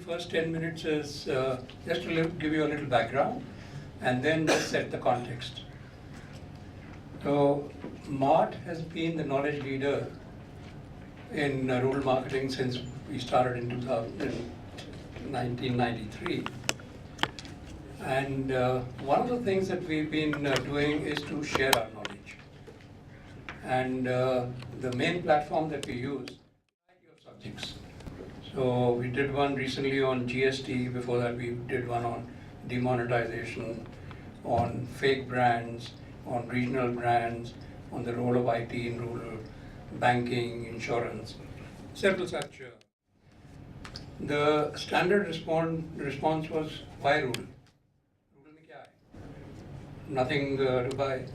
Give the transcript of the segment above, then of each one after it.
first 10 minutes is just to give you a little background and then just set the context. So, Mart has been the knowledge leader in rural marketing since we started in 1993. And one of the things that we've been doing is to share our knowledge. And the main platform that we use is a variety of subjects. So we did one recently on GST, before that we did one on demonetization, on fake brands, on regional brands, on the role of IT in rural banking, insurance, several such. The standard response was, why rural? Rural mein kya hai? Nothing to buy.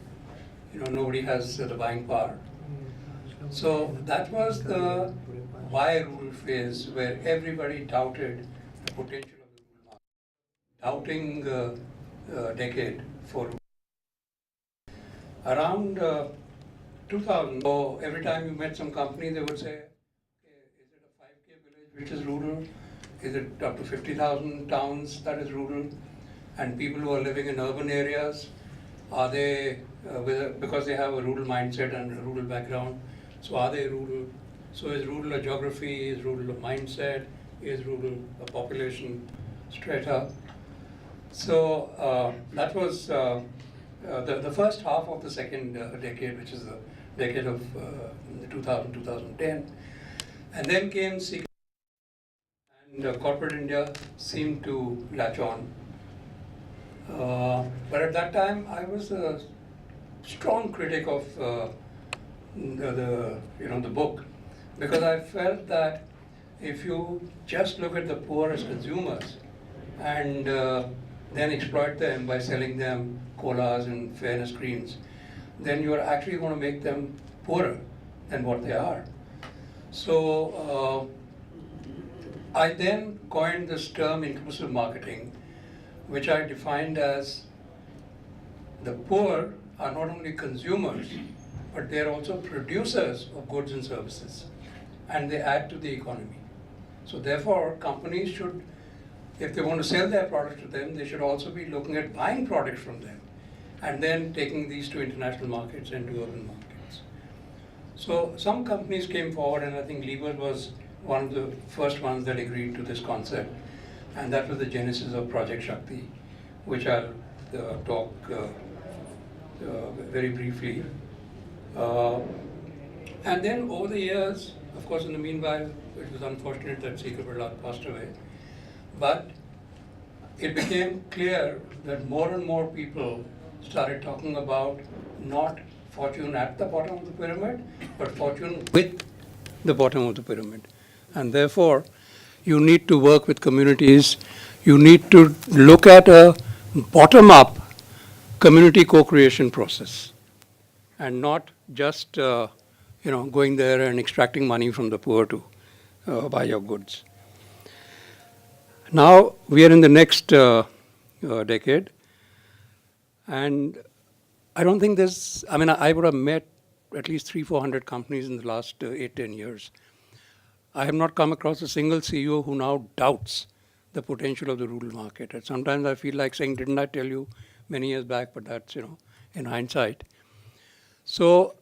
Nobody has the buying power. So that was the why rural phase, where everybody doubted the potential of the rural market. Doubting decade for rural. Around 2000, so every time you met some company, they would say, okay, is it a 5K village which is rural? Is it up to 50,000 towns that is rural? And people who are living in urban areas, are they, because they have a rural mindset and a rural background, so are they rural? So is rural a geography, is rural a mindset, is rural a population strata? So that was the first half of the second decade, which is the decade of 2000-2010. And then came secret, and corporate India seemed to latch on. But at that time, I was a strong critic of the book, because I felt that if you just look at the poor as consumers and then exploit them by selling them colas and fairness creams, then you are actually going to make them poorer than what they are. So I then coined this term inclusive marketing, which I defined as the poor are not only consumers, but they are also producers of goods and services, and they add to the economy. So therefore, companies should, if they want to sell their products to them, they should also be looking at buying products from them, and then taking these to international markets and to urban markets. So some companies came forward, and I think Lever was one of the first ones that agreed to this concept. And that was the genesis of Project Shakti, which I'll talk very briefly. And then over the years, of course, in the meanwhile, it was unfortunate that C.K. Birla passed away. But it became clear that more and more people started talking about not fortune at the bottom of the pyramid, but fortune with the bottom of the pyramid. And therefore, you need to work with communities. You need to look at a bottom-up community co-creation process, and not just going there and extracting money from the poor to buy your goods. Now we are in the next decade, and I don't think there's. I mean, I would have met at least 300-400 companies in the last 8-10 years. I have not come across a single CEO who now doubts the potential of the rural market. And sometimes I feel like saying, didn't I tell you many years back? But that's, in hindsight. So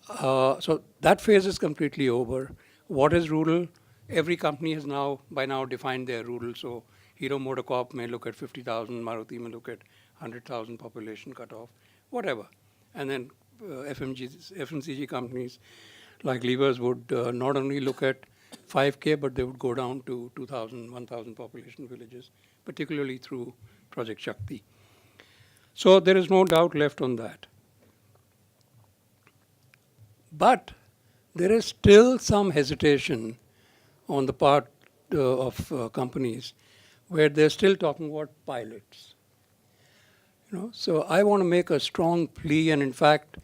that phase is completely over. What is rural? Every company has by now defined their rural. So Hero MotoCorp may look at 50,000, Maruti may look at 100,000 population cutoff, whatever. And then FMCG companies like Levers would not only look at 5K, but they would go down to 2,000, 1,000 population villages, particularly through Project Shakti. So there is no doubt left on that. But there is still some hesitation on the part of companies where they're still talking about pilots. So I want to make a strong plea, and in fact,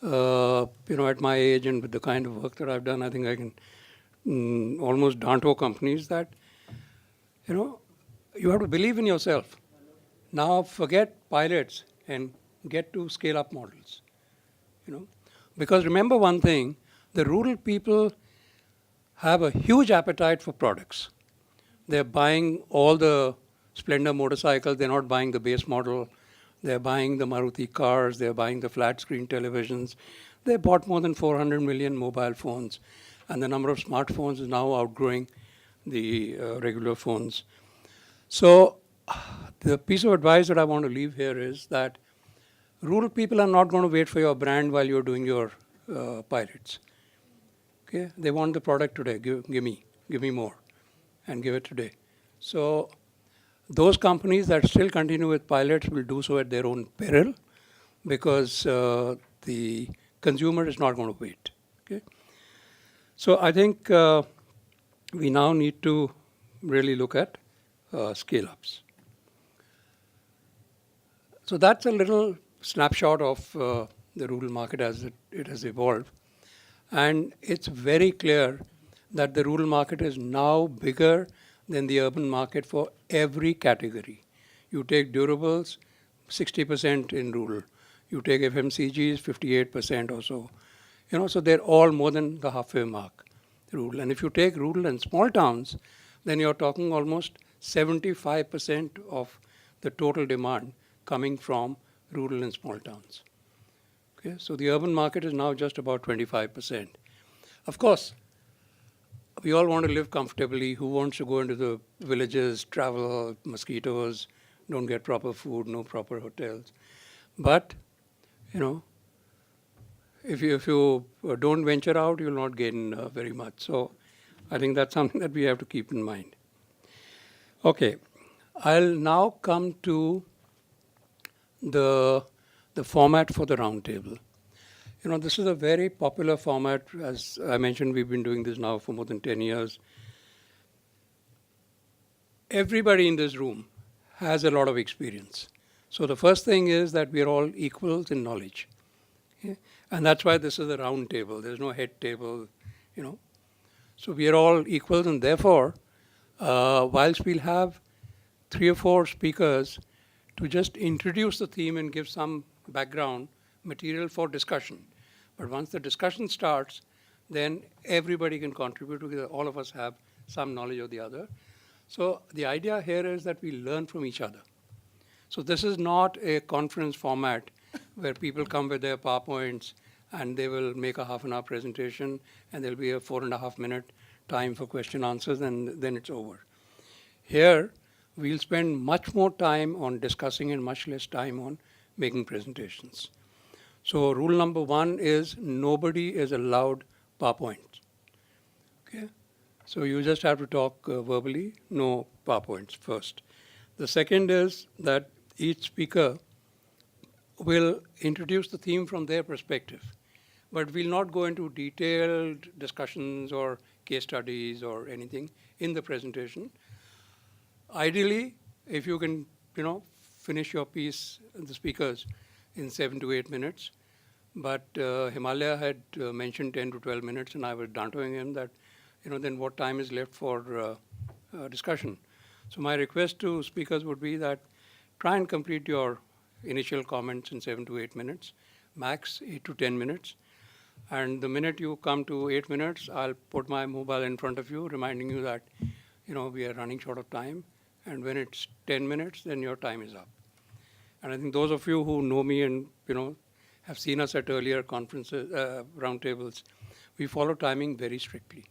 at my age and with the kind of work that I've done, I think I can almost danto companies that, you have to believe in yourself. Now forget pilots and get to scale up models. Because remember one thing, the rural people have a huge appetite for products. They're buying all the Splendor motorcycles. They're not buying the base model. They're buying the Maruti cars. They're buying the flat screen televisions. They bought more than 400 million mobile phones. And the number of smartphones is now outgrowing the regular phones. So the piece of advice that I want to leave here is that rural people are not going to wait for your brand while you're doing your pilots. Okay? They want the product today. Give me more, and give it today. So those companies that still continue with pilots will do so at their own peril, because the consumer is not going to wait. Okay? So I think we now need to really look at scale-ups. So that's a little snapshot of the rural market as it has evolved. And it's very clear that the rural market is now bigger than the urban market for every category. You take durables, 60% in rural. You take FMCGs, 58% or so. So they're all more than the halfway mark, rural. And if you take rural and small towns, then you're talking almost 75% of the total demand coming from rural and small towns. Okay, so the urban market is now just about 25%. Of course, we all want to live comfortably. Who wants to go into the villages, travel, mosquitoes, don't get proper food, no proper hotels? But, if you don't venture out, you'll not gain very much. So I think that's something that we have to keep in mind. Okay, I'll now come to the format for the roundtable. This is a very popular format. As I mentioned, we've been doing this now for more than 10 years. Everybody in this room has a lot of experience. So the first thing is that we're all equals in knowledge. Okay? And that's why this is a round table. There's no head table, So we are all equals, and therefore, whilst we'll have 3 or 4 speakers to just introduce the theme and give some background material for discussion. But once the discussion starts, then everybody can contribute because all of us have some knowledge of the other. So the idea here is that we learn from each other. So this is not a conference format where people come with their PowerPoints and they will make a half an hour presentation and there'll be a 4.5 minute time for question answers and then it's over. Here, we'll spend much more time on discussing and much less time on making presentations. So rule number 1 is nobody is allowed PowerPoints. Okay? So you just have to talk verbally, no PowerPoints first. The second is that each speaker will introduce the theme from their perspective. But we'll not go into detailed discussions or case studies or anything in the presentation. Ideally, if you can, finish your piece, the speakers, in 7 to 8 minutes. But Himalaya had mentioned 10 to 12 minutes, and I was daunting him that, then what time is left for discussion? So my request to speakers would be that try and complete your initial comments in 7 to 8 minutes, max 8 to 10 minutes. And the minute you come to 8 minutes, I'll put my mobile in front of you, reminding you that, we are running short of time. And when it's 10 minutes, then your time is up. And I think those of you who know me and, have seen us at earlier conferences, roundtables, we follow timing very strictly.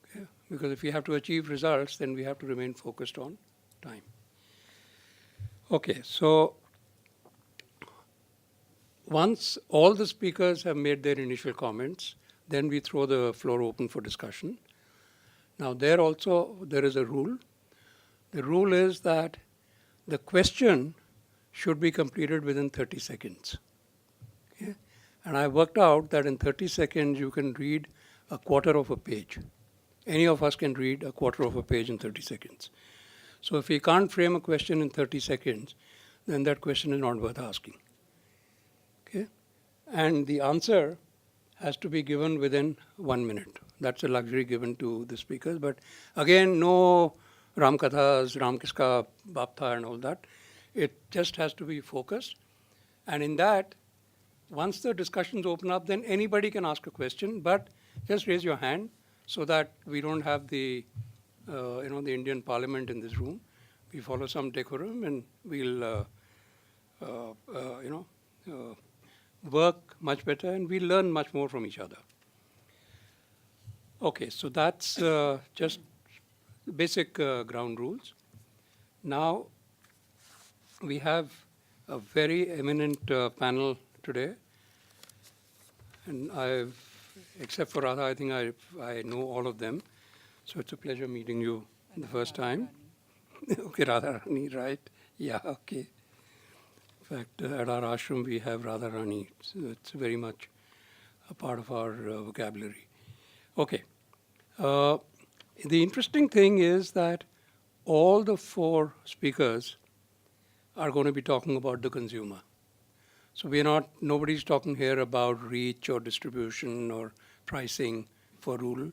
Okay? Because if we have to achieve results, then we have to remain focused on time. Okay, so once all the speakers have made their initial comments, then we throw the floor open for discussion. Now there is a rule. The rule is that the question should be completed within 30 seconds. Okay? And I worked out that in 30 seconds you can read a quarter of a page. Any of us can read a quarter of a page in 30 seconds. So if we can't frame a question in 30 seconds, then that question is not worth asking. Okay? And the answer has to be given within 1 minute. That's a luxury given to the speakers. But again, no Ram Kathas, Ram Kiska Baptha and all that. It just has to be focused. And in that, once the discussions open up, then anybody can ask a question, but just raise your hand so that we don't have the the Indian Parliament in this room. We follow some decorum, and we'll, work much better, and we'll learn much more from each other. Okay, so that's just basic ground rules. Now, we have a very eminent panel today, and except for Radha, I think I know all of them. So it's a pleasure meeting you the first time. Okay, Radha Rani, right? Yeah, okay. In fact, at our ashram we have Radha Rani. So it's very much a part of our vocabulary. Okay. The interesting thing is that all the four speakers are going to be talking about the consumer. So nobody's talking here about reach or distribution or pricing for rural,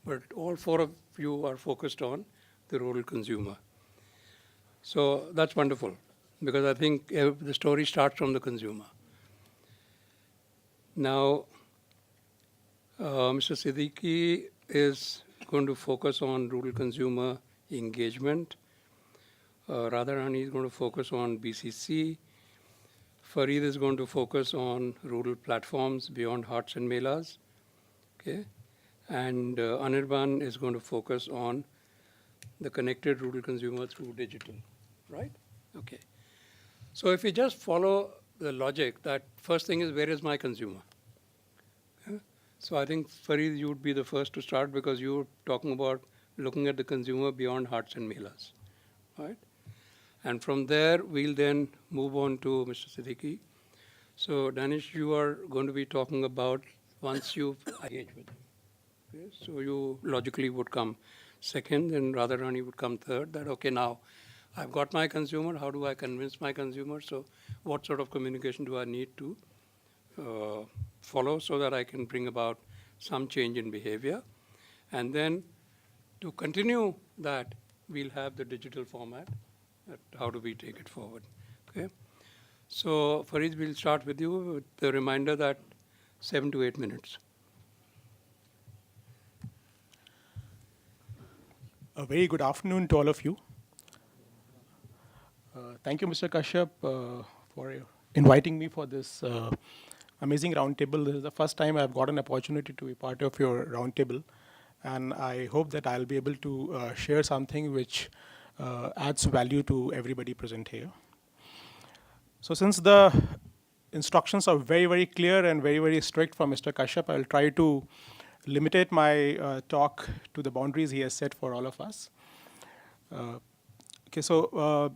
but all four of you are focused on the rural consumer. So that's wonderful, because I think the story starts from the consumer. Now, Mr. Siddiqui is going to focus on rural consumer engagement. Radharani is going to focus on BCC. Farid is going to focus on rural platforms beyond Hearts and Melas. Okay. And Anirban is going to focus on the connected rural consumer through digital, right? Okay. So if we just follow the logic that first thing is, where is my consumer? Yeah? So I think, Farid, you would be the first to start, because you're talking about looking at the consumer beyond Hearts and Melas, right? And from there, we'll then move on to Mr. Siddiqui. So Danish, you are going to be talking about once you've engaged with them. Okay? So you logically would come second, and Radharani would come third. That, okay, now I've got my consumer. How do I convince my consumer? So what sort of communication do I need to follow so that I can bring about some change in behavior? And then to continue that, we'll have the digital format. How do we take it forward? Okay. So Farid, we'll start with you with the reminder that 7 to 8 minutes. A very good afternoon to all of you. Thank you, Mr. Kashyap, for inviting me for this amazing roundtable. This is the first time I've got an opportunity to be part of your roundtable, and I hope that I'll be able to share something which adds value to everybody present here. So since the instructions are very, very clear and very, very strict from Mr. Kashyap, I'll try to limit my talk to the boundaries he has set for all of us. Okay, so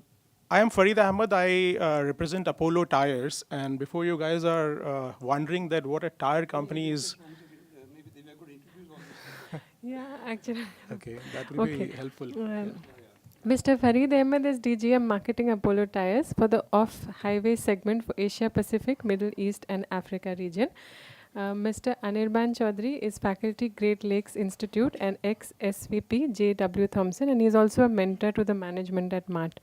I am Farid Ahmed. I represent Apollo Tires, and before you guys are wondering that what a tire company is. Maybe they could introduce all this. Yeah, actually. Okay, that will be helpful. Yeah. Mr. Farid Ahmed is DGM Marketing Apollo Tires for the off-highway segment for Asia Pacific, Middle East and Africa region. Mr. Anirban Chaudhary is faculty Great Lakes Institute and ex-SVP J.W. Thompson, and he is also a mentor to the management at MART.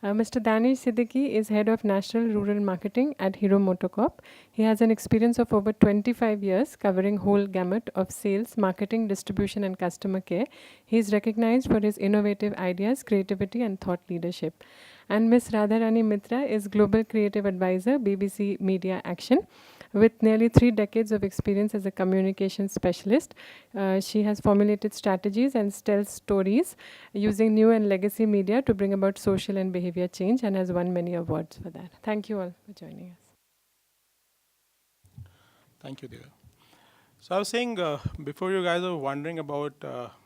Mr. Danish Siddiqui is Head of National Rural Marketing at Hero MotoCorp. He has an experience of over 25 years covering whole gamut of sales, marketing, distribution and customer care. He is recognized for his innovative ideas, creativity and thought leadership. And Ms. Radharani Mitra is Global Creative Advisor, BBC Media Action. With nearly 3 decades of experience as a communication specialist, she has formulated strategies and tells stories using new and legacy media to bring about social and behavior change, and has won many awards for that. Thank you all for joining us. Thank you, Deva. So I was saying, before you guys are wondering about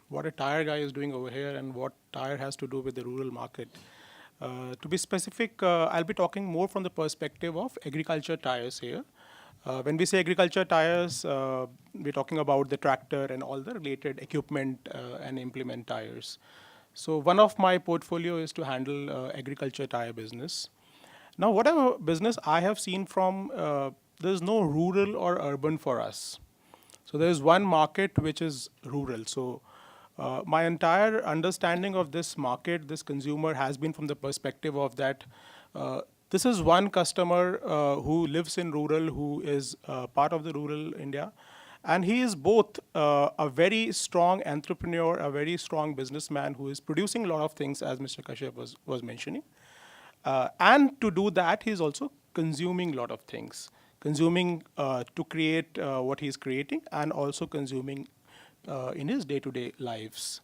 what a tire guy is doing over here and what tire has to do with the rural market, to be specific, I'll be talking more from the perspective of agriculture tires here. When we say agriculture tires, we're talking about the tractor and all the related equipment and implement tires. So one of my portfolio is to handle agriculture tire business. Now, whatever business I have seen from, there's no rural or urban for us. So there's one market which is rural. So my entire understanding of this market, this consumer, has been from the perspective of that this is one customer who lives in rural, who is part of the rural India, And he is both a very strong entrepreneur, a very strong businessman who is producing a lot of things, as Mr. Kashyap was mentioning. And to do that, he's also consuming a lot of things, consuming to create what he's creating, and also consuming in his day-to-day lives.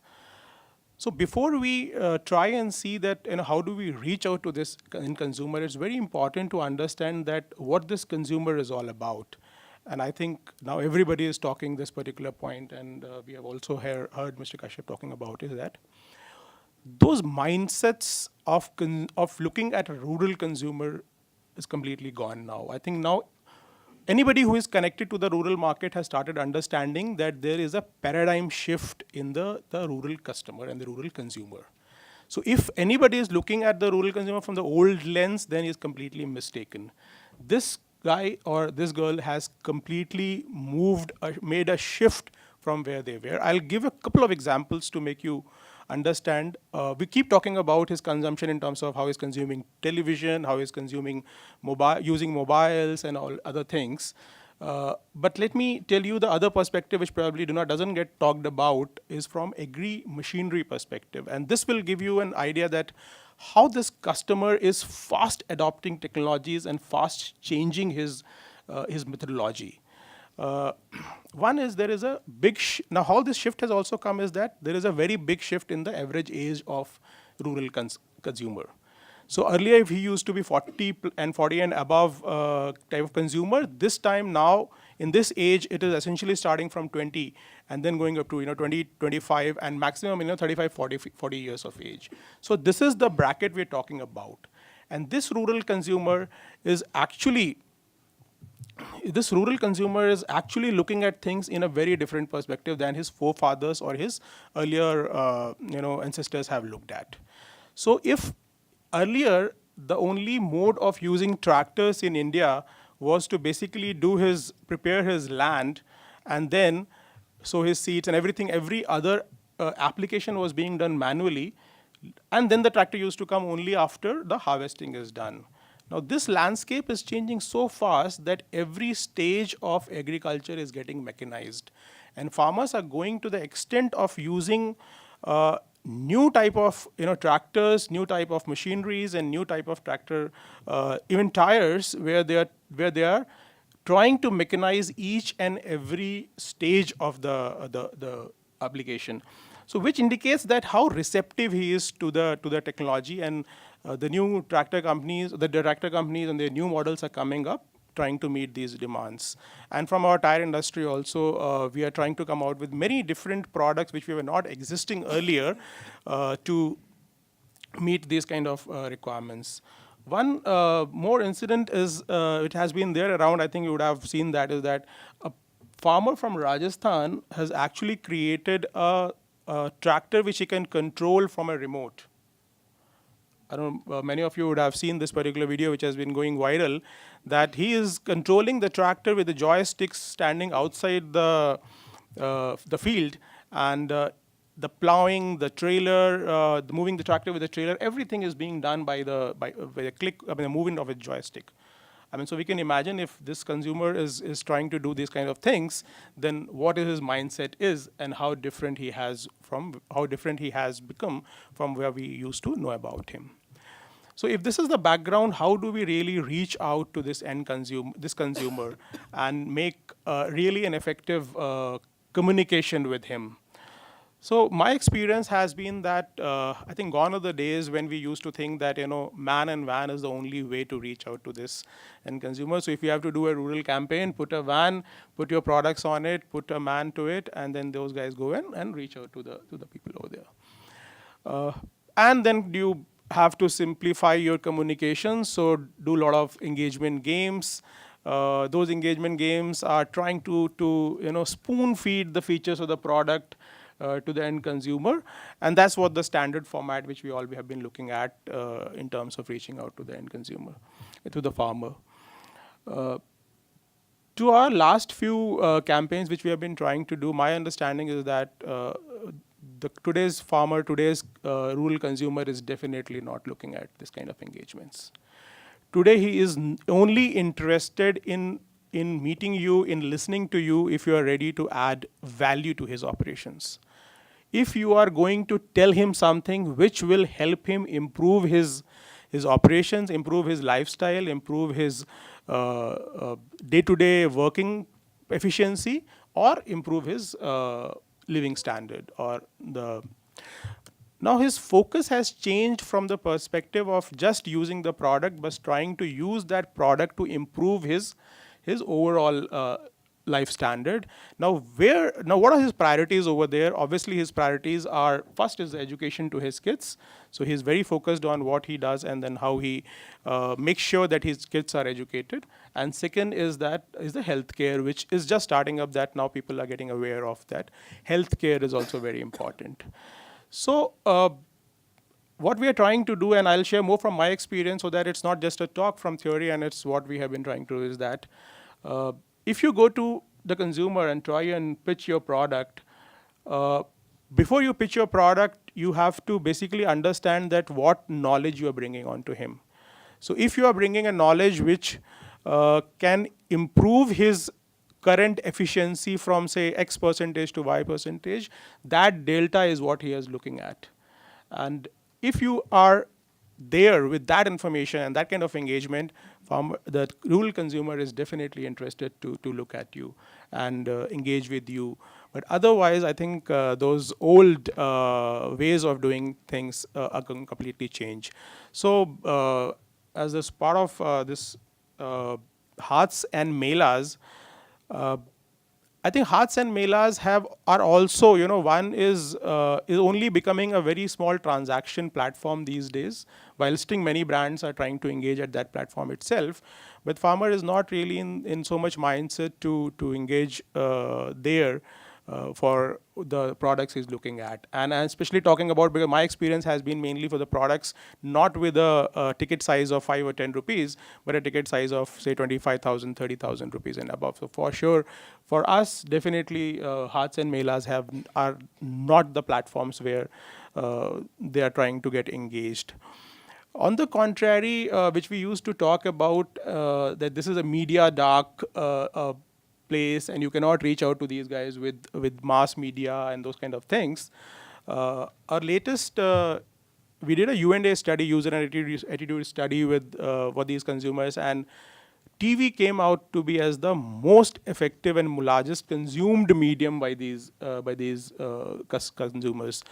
So before we try and see that, how do we reach out to this end consumer, it's very important to understand that what this consumer is all about. And I think now everybody is talking this particular point, and we have also heard Mr. Kashyap talking about is that those mindsets of looking at a rural consumer is completely gone now. I think now anybody who is connected to the rural market has started understanding that there is a paradigm shift in the rural customer and the rural consumer. So if anybody is looking at the rural consumer from the old lens, then he's completely mistaken. This guy or this girl has completely made a shift from where they were. I'll give a couple of examples to make you understand. We keep talking about his consumption in terms of how he's consuming television, how he's consuming using mobiles and all other things. But let me tell you the other perspective, which probably doesn't get talked about, is from agri machinery perspective. And this will give you an idea that how this customer is fast adopting technologies and fast changing his methodology. One is there is a big now how this shift has also come is that there is a very big shift in the average age of rural consumer. So earlier, if he used to be 40 and above type of consumer, this time now in this age, it is essentially starting from 20 and then going up to 20, 25 and maximum 35, 40 years of age. So this is the bracket we're talking about. And this rural consumer is actually looking at things in a very different perspective than his forefathers or his earlier ancestors have looked at. So if earlier the only mode of using tractors in India was to basically prepare his land and then sow his seeds and everything, every other application was being done manually, and then the tractor used to come only after the harvesting is done. Now, this landscape is changing so fast that every stage of agriculture is getting mechanized. And farmers are going to the extent of using new type of tractors, new type of machineries, and new type of tractor, even tires, where they are trying to mechanize each and every stage of the application. So, which indicates that how receptive he is to the technology, and the new tractor companies and their new models are coming up, trying to meet these demands. And from our tire industry also, we are trying to come out with many different products which we were not existing earlier to meet these kind of requirements. One more incident is, it has been there around, I think you would have seen that, is that a farmer from Rajasthan has actually created a tractor which he can control from a remote. I don't know, many of you would have seen this particular video which has been going viral, that he is controlling the tractor with the joysticks standing outside the field, and the plowing, the trailer, moving the tractor with the trailer, everything is being done by the movement of a joystick. So we can imagine if this consumer is trying to do these kind of things, then what his mindset is and how different he has become from where we used to know about him. So if this is the background, how do we really reach out to this consumer and make really an effective communication with him? So my experience has been that I think gone are the days when we used to think that man and van is the only way to reach out to this end consumer. So if you have to do a rural campaign, put a van, put your products on it, put a man to it, and then those guys go in and reach out to the people over there. And then you have to simplify your communications. So do a lot of engagement games. Those engagement games are trying to spoon feed the features of the product to the end consumer, and that's what the standard format which we all have been looking at in terms of reaching out to the end consumer, to the farmer. To our last few campaigns which we have been trying to do, my understanding is that today's farmer, today's rural consumer is definitely not looking at this kind of engagements. Today he is only interested in in meeting you, in listening to you, if you are ready to add value to his operations. If you are going to tell him something which will help him improve his operations, improve his lifestyle, improve his day-to-day working efficiency, or improve his living standard, or the now his focus has changed from the perspective of just using the product, but trying to use that product to improve his overall life standard. Now what are his priorities over there? Obviously, his priorities are, first is the education to his kids. So he's very focused on what he does and then how he makes sure that his kids are educated. And second is the healthcare, which is just starting up. That now people are getting aware of that. Healthcare is also very important. So what we are trying to do, and I'll share more from my experience so that it's not just a talk from theory, and it's what we have been trying to do, is that if you go to the consumer and try and pitch your product, before you pitch your product, you have to basically understand that what knowledge you are bringing onto him. So if you are bringing a knowledge which can improve his current efficiency from say X percentage to Y percentage, that delta is what he is looking at. And if you are there with that information and that kind of engagement, the rural consumer is definitely interested to look at you and engage with you. But otherwise, I think those old ways of doing things are going to completely change. So as this part of this Hearts and Melas, I think Hearts and Melas are also, one is only becoming a very small transaction platform these days, while still many brands are trying to engage at that platform itself. But farmer is not really in so much mindset to engage there for the products he's looking at. And I'm especially talking about, because my experience has been mainly for the products, not with a ticket size of 5 or 10 rupees, but a ticket size of say 25,000, 30,000 rupees and above. So for sure, for us, definitely Hearts and Melas are not the platforms where they are trying to get engaged. On the contrary, which we used to talk about, that this is a media dark place and you cannot reach out to these guys with mass media and those kind of things. Our latest, we did a U&A study, user and attitude study with for these consumers, and TV came out to be as the most effective and largest consumed medium by these consumers.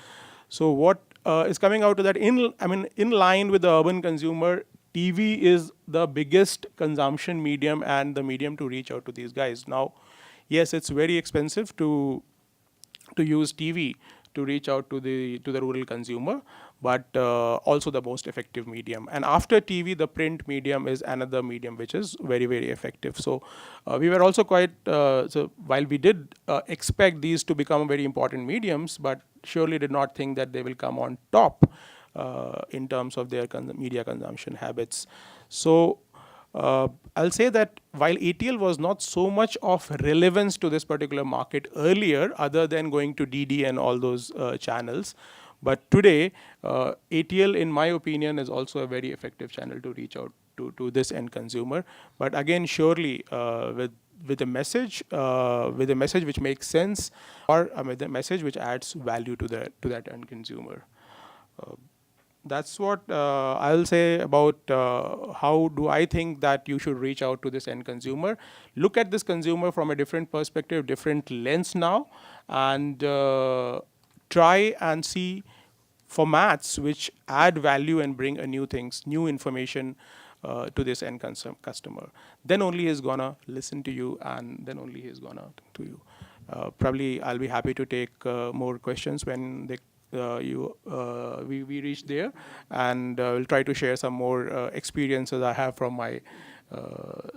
So what is coming out to that, in line with the urban consumer, TV is the biggest consumption medium and the medium to reach out to these guys. Now, yes, it's very expensive to use TV to reach out to the rural consumer, but also the most effective medium. And after TV, the print medium is another medium which is very, very effective. So we were also quite, so while we did expect these to become very important mediums, but surely did not think that they will come on top in terms of their media consumption habits. So I'll say that while ATL was not so much of relevance to this particular market earlier, other than going to DD and all those channels, but today ATL, in my opinion, is also a very effective channel to reach out to this end consumer. But again, surely with a message which makes sense, or with a message which adds value to that end consumer. That's what I'll say about how do I think that you should reach out to this end consumer. Look at this consumer from a different perspective, different lens now, and try and see formats which add value and bring a new information to this end customer. Then only he's gonna listen to you, and then only he's gonna to you. Probably I'll be happy to take more questions when we reach there, and we'll try to share some more experiences I have from my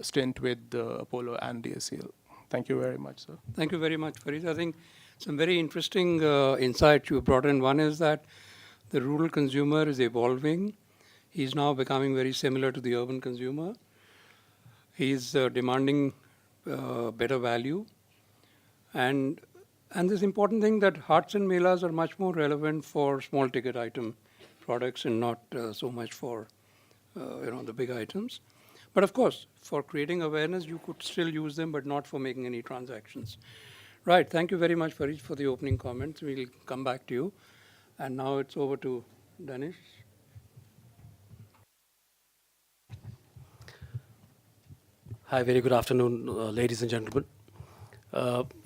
stint with Apollo and DSCL. Thank you very much, sir. Thank you very much, Farid. I think some very interesting insights you brought in. One is that the rural consumer is evolving. He's now becoming very similar to the urban consumer. He's demanding better value. And this important thing that Hearts and Melas are much more relevant for small ticket item products and not so much for the big items. But of course, for creating awareness, you could still use them, but not for making any transactions. Right. Thank you very much, Farid, for the opening comments. We'll come back to you. And now it's over to Danish. Hi, very good afternoon, ladies and gentlemen.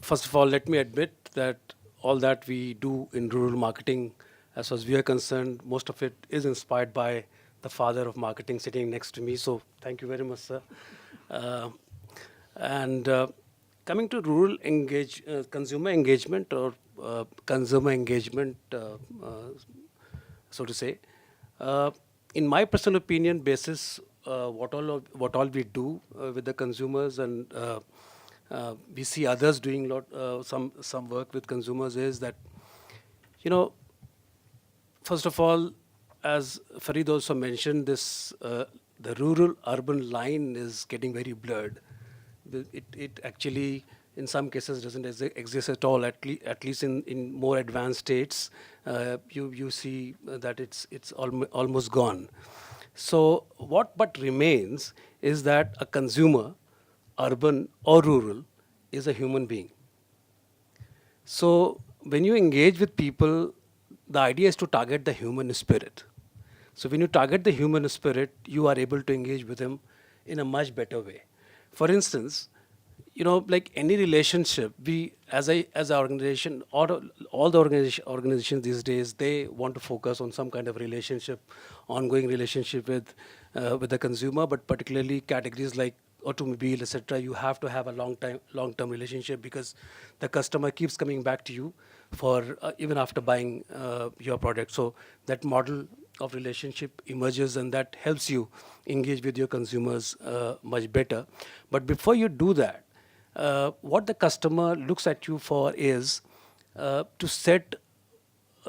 First of all, let me admit that all that we do in rural marketing, as far as we are concerned, most of it is inspired by the father of marketing sitting next to me. So thank you very much, sir. And coming to consumer engagement or consumer engagement, so to say, in my personal opinion basis, what all we do with the consumers, and we see others doing some work with consumers, is that, you know, first of all, as Farid also mentioned, this the rural-urban line is getting very blurred. It actually, in some cases, doesn't exist at all. At least in more advanced states, you see that it's almost gone. So what but remains is that a consumer, urban or rural, is a human being. So when you engage with people, the idea is to target the human spirit. So when you target the human spirit, you are able to engage with him in a much better way. For instance, you know, like any relationship, we as an organization, all the organizations these days, they want to focus on some kind of relationship, ongoing relationship with the consumer, but particularly categories like automobile, etc. You have to have a long-term relationship, because the customer keeps coming back to you for even after buying your product. So that model of relationship emerges, and that helps you engage with your consumers much better. But before you do that, what the customer looks at you for is to set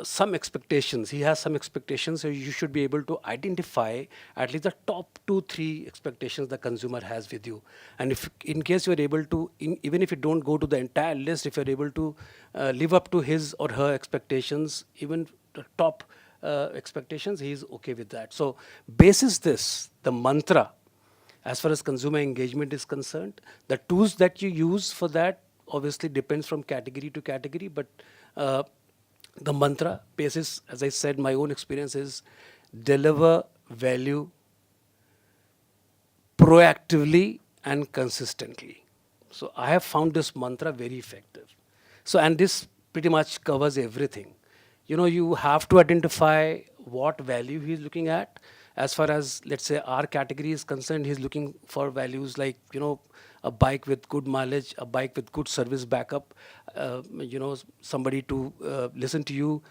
some expectations. He has some expectations, so you should be able to identify at least the top 2-3 expectations the consumer has with you. And if, in case you are able to, even if you don't go to the entire list, if you are able to live up to his or her expectations, even the top expectations, he is okay with that. So, basis this, the mantra, as far as consumer engagement is concerned, the tools that you use for that obviously depends from category to category, but the mantra basis, as I said, my own experience is deliver value proactively and consistently. So I have found this mantra very effective. So, and this pretty much covers everything. You know, you have to identify what value he's looking at. As far as, let's say, our category is concerned, he's looking for values like, you know, a bike with good mileage, a bike with good service backup, you know, somebody to listen to you.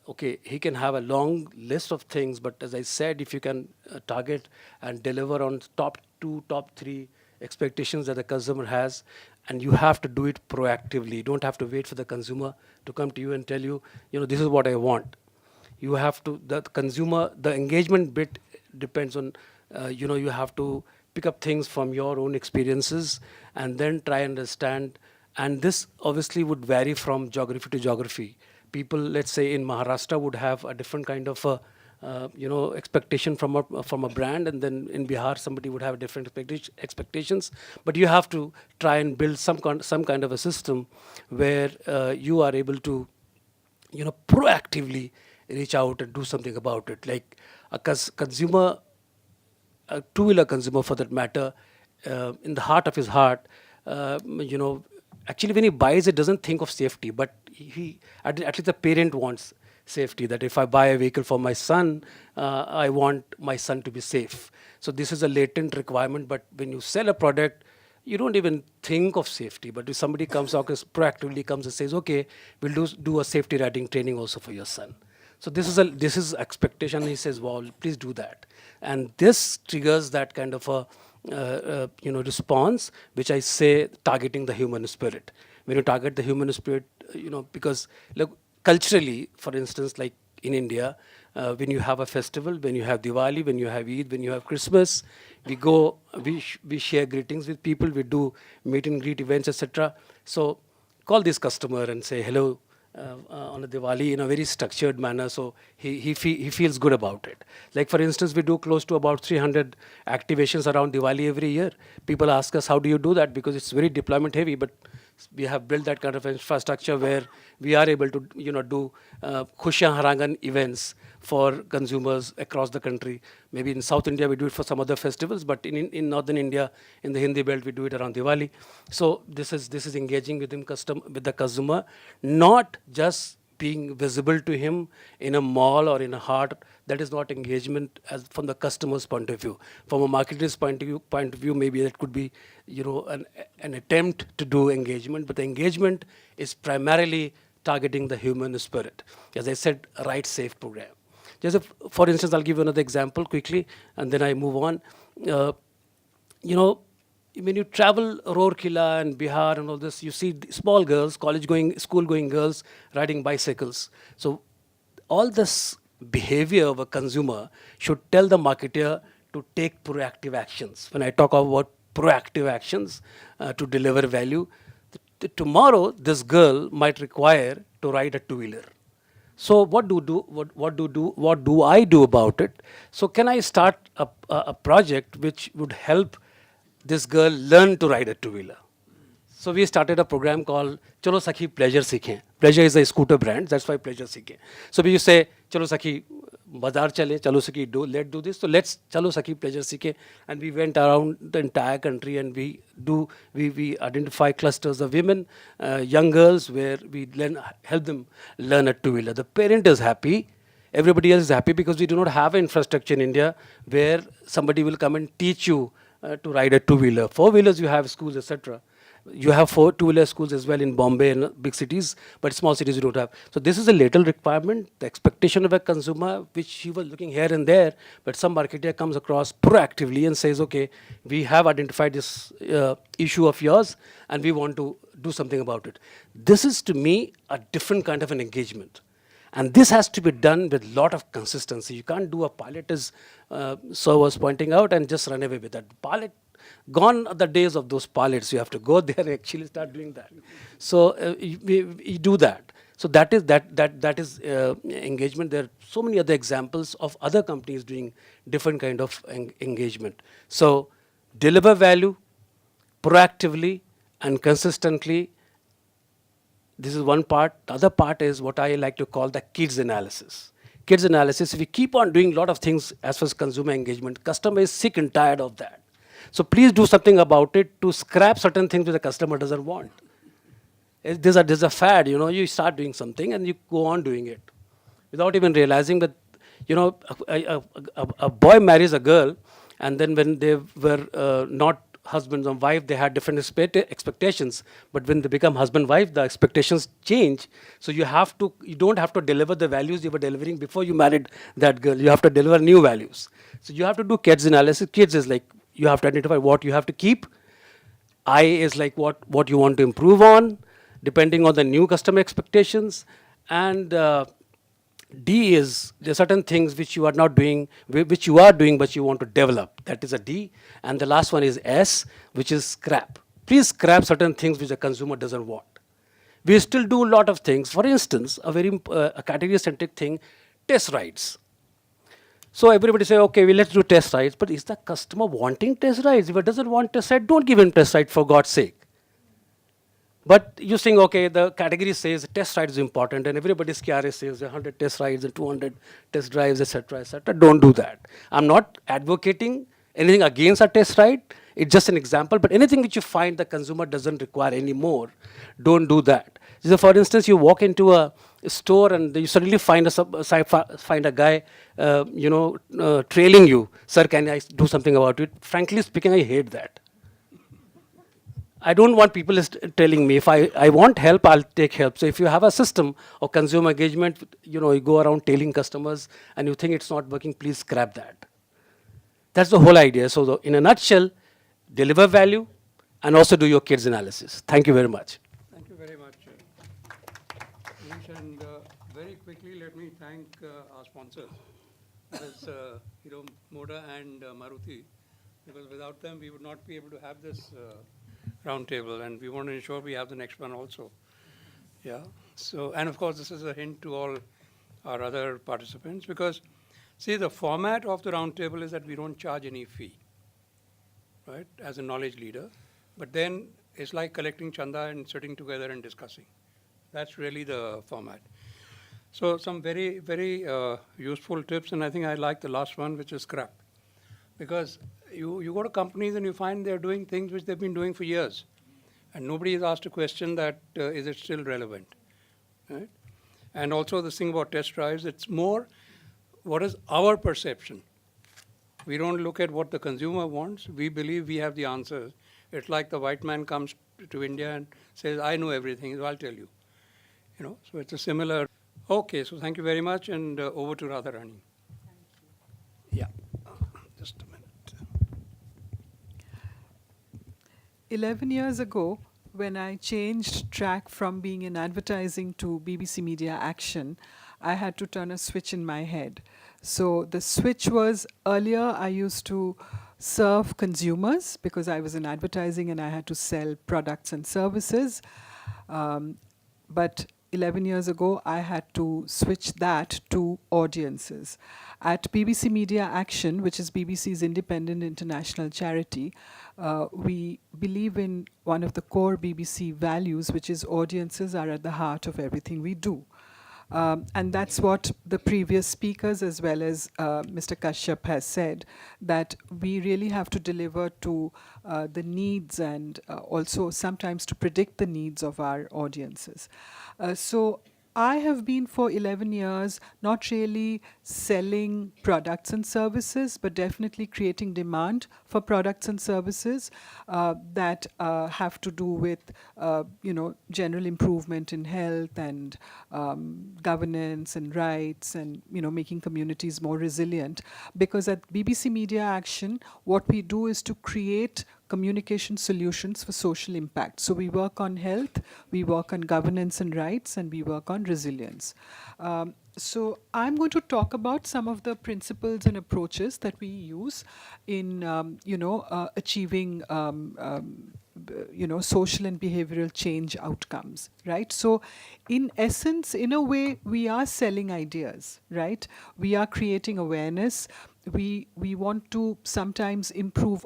Okay, he can have a long list of things, but as I said, if you can target and deliver on top 2, top 3 expectations that the consumer has, and you have to do it proactively. You don't have to wait for the consumer to come to you and tell you, you know, this is what I want. You have to, the consumer, the engagement bit depends on, you know, you have to pick up things from your own experiences and then try and understand. And this obviously would vary from geography to geography. People, let's say in Maharashtra, would have a different kind of you know, expectation from a brand, and then in Bihar somebody would have different expectations. But you have to try and build some kind of a system where you are able to, you know, proactively reach out and do something about it. Like a consumer, a two-wheeler consumer for that matter, in the heart of his heart, you know, actually when he buys it, doesn't think of safety, but he, at least the parent wants safety, that if I buy a vehicle for my son, I want my son to be safe. So this is a latent requirement, but when you sell a product, you don't even think of safety. But if somebody comes out, proactively comes and says, okay, we'll do a safety riding training also for your son. So this is expectation. He says, well, please do that. And this triggers that kind of a you know, response, which I say targeting the human spirit. When you target the human spirit, you know, because look, culturally, for instance, like in India, when you have a festival, when you have Diwali, when you have Eid, when you have Christmas, we share greetings with people, we do meet and greet events, etc. So call this customer and say hello, on a Diwali in a very structured manner, so he feels good about it. Like for instance, we do close to about 300 activations around Diwali every year. People ask us, how do you do that? Because it's very deployment heavy, but we have built that kind of infrastructure where we are able to do Khushiyan Harangan events for consumers across the country. Maybe in South India we do it for some other festivals, but in Northern India, in the Hindi belt, we do it around Diwali. So this is engaging with with the consumer, not just being visible to him in a mall or in a heart. That is not engagement as from the customer's point of view. From a marketer's point of view, maybe that could be an attempt to do engagement, but the engagement is primarily targeting the human spirit. As I said, right safe program. Just for instance, I'll give you another example quickly, and then I move on. When you travel Rourkela and Bihar and all this, you see small girls, school-going girls riding bicycles. So all this behavior of a consumer should tell the marketer to take proactive actions. When I talk about proactive actions to deliver value, tomorrow this girl might require to ride a two-wheeler. So what do I do about it? So can I start a project which would help this girl learn to ride a two-wheeler? So we started a program called Chalo Sakhi Pleasure Seekhe. Pleasure is a scooter brand, that's why Pleasure Seekhe. So we say, Chalo Sakhi Bazaar chale, Chalo Sakhi let's do this. So let's Chalo Sakhi Pleasure Seekhe. And we went around the entire country and we identify clusters of women, young girls, where we help them learn a two-wheeler. The parent is happy. Everybody else is happy because we do not have infrastructure in India where somebody will come and teach you to ride a two-wheeler. Four-wheelers, you have schools, etc. You have 4 two-wheeler schools as well in Bombay and big cities, but small cities you don't have. So this is a little requirement, the expectation of a consumer, which he was looking here and there, but some marketer comes across proactively and says, okay, we have identified this issue of yours and we want to do something about it. This is to me a different kind of an engagement. And this has to be done with a lot of consistency. You can't do a pilot, as Sir was pointing out, and just run away with that. Pilot, gone are the days of those pilots. You have to go there and actually start doing that. So you do that. So that is engagement. There are so many other examples of other companies doing different kind of engagement. So deliver value proactively and consistently. This is one part. The other part is what I like to call the kids analysis. Kids analysis, we keep on doing a lot of things as far as consumer engagement. Customer is sick and tired of that. So please do something about it to scrap certain things that the customer doesn't want. There's a fad, you start doing something and you go on doing it without even realizing that, a boy marries a girl, and then when they were not husband and wife, they had different expectations. But when they become husband-wife, the expectations change. So you don't have to deliver the values you were delivering before you married that girl. You have to deliver new values. So you have to do kids analysis. Kids is like, you have to identify what you have to keep. I is like what you want to improve on, depending on the new customer expectations. And D is, there are certain things which you are not doing, which you are doing, but you want to develop. That is a D. And the last one is S, which is scrap. Please scrap certain things which the consumer doesn't want. We still do a lot of things. For instance, a category-centric thing, test rides. So everybody say, okay, let's do test rides. But is the customer wanting test rides? If it doesn't want test ride, don't give him test ride, for God's sake. But you think, okay, the category says test ride is important, and everybody's KRA says 100 test rides and 200 test drives, etc., etc. Don't do that. I'm not advocating anything against a test ride. It's just an example. But anything which you find the consumer doesn't require anymore, don't do that. So for instance, you walk into a store and you suddenly find a guy, trailing you. Sir, can I do something about it? Frankly speaking, I hate that. I don't want people telling me. If I want help, I'll take help. So if you have a system of consumer engagement, you go around tailing customers and you think it's not working, please scrap that. That's the whole idea. So in a nutshell, deliver value and also do your kids analysis. Thank you very much. Thank you very much. Manish, and very quickly, let me thank our sponsors, as Hero Moda and Maruti, because without them, we would not be able to have this roundtable, and we want to ensure we have the next one also. Yeah. So, and of course, this is a hint to all our other participants because, see, the format of the roundtable is that we don't charge any fee, right, as a knowledge leader. But then it's like collecting chanda and sitting together and discussing. That's really the format. So some very, very useful tips, and I think I like the last one, which is scrap. Because you go to companies and you find they're doing things which they've been doing for years. And nobody is asked a question that is it still relevant, right? And also this thing about test drives, it's more what is our perception. We don't look at what the consumer wants. We believe we have the answers. It's like the white man comes to India and says, I know everything, so I'll tell you. You know, so it's a similar. Okay, so thank you very much, and over to Radharani. Yeah, just a minute. 11 years ago, when I changed track from being in advertising to BBC Media Action, I had to turn a switch in my head. So the switch was, earlier I used to serve consumers because I was in advertising and I had to sell products and services. But 11 years ago, I had to switch that to audiences. At BBC Media Action, which is BBC's independent international charity, we believe in one of the core BBC values, which is audiences are at the heart of everything we do. And that's what the previous speakers, as well as Mr. Kashyap, has said, that we really have to deliver to the needs and also sometimes to predict the needs of our audiences. So I have been for 11 years not really selling products and services, but definitely creating demand for products and services that have to do with, general improvement in health and governance and rights and, making communities more resilient. Because at BBC Media Action, what we do is to create communication solutions for social impact. So we work on health, we work on governance and rights, and we work on resilience. So I'm going to talk about some of the principles and approaches that we use in, achieving, social and behavioral change outcomes, right? So in essence, in a way, we are selling ideas, right? We are creating awareness. We want to oftentimes improve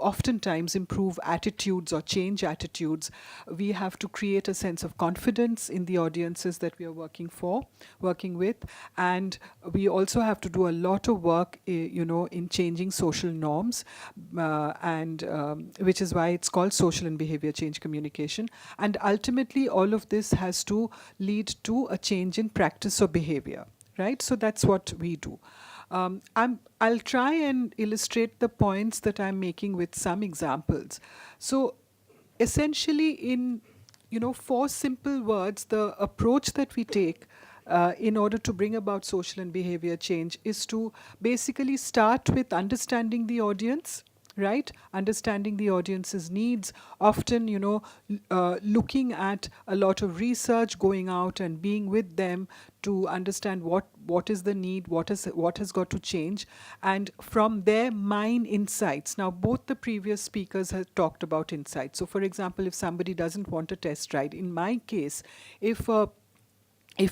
attitudes or change attitudes. We have to create a sense of confidence in the audiences that we are working with. And we also have to do a lot of work, in changing social norms, which is why it's called social and behavior change communication. And ultimately, all of this has to lead to a change in practice or behavior, right? So that's what we do. I'll try and illustrate the points that I'm making with some examples. So essentially in, 4 simple words, the approach that we take in order to bring about social and behavior change is to basically start with understanding the audience, right? Understanding the audience's needs, often, looking at a lot of research, going out and being with them to understand what is the need, what has got to change, and from there mine insights. Now, both the previous speakers have talked about insights. So, for example, if somebody doesn't want a test ride, in my case, if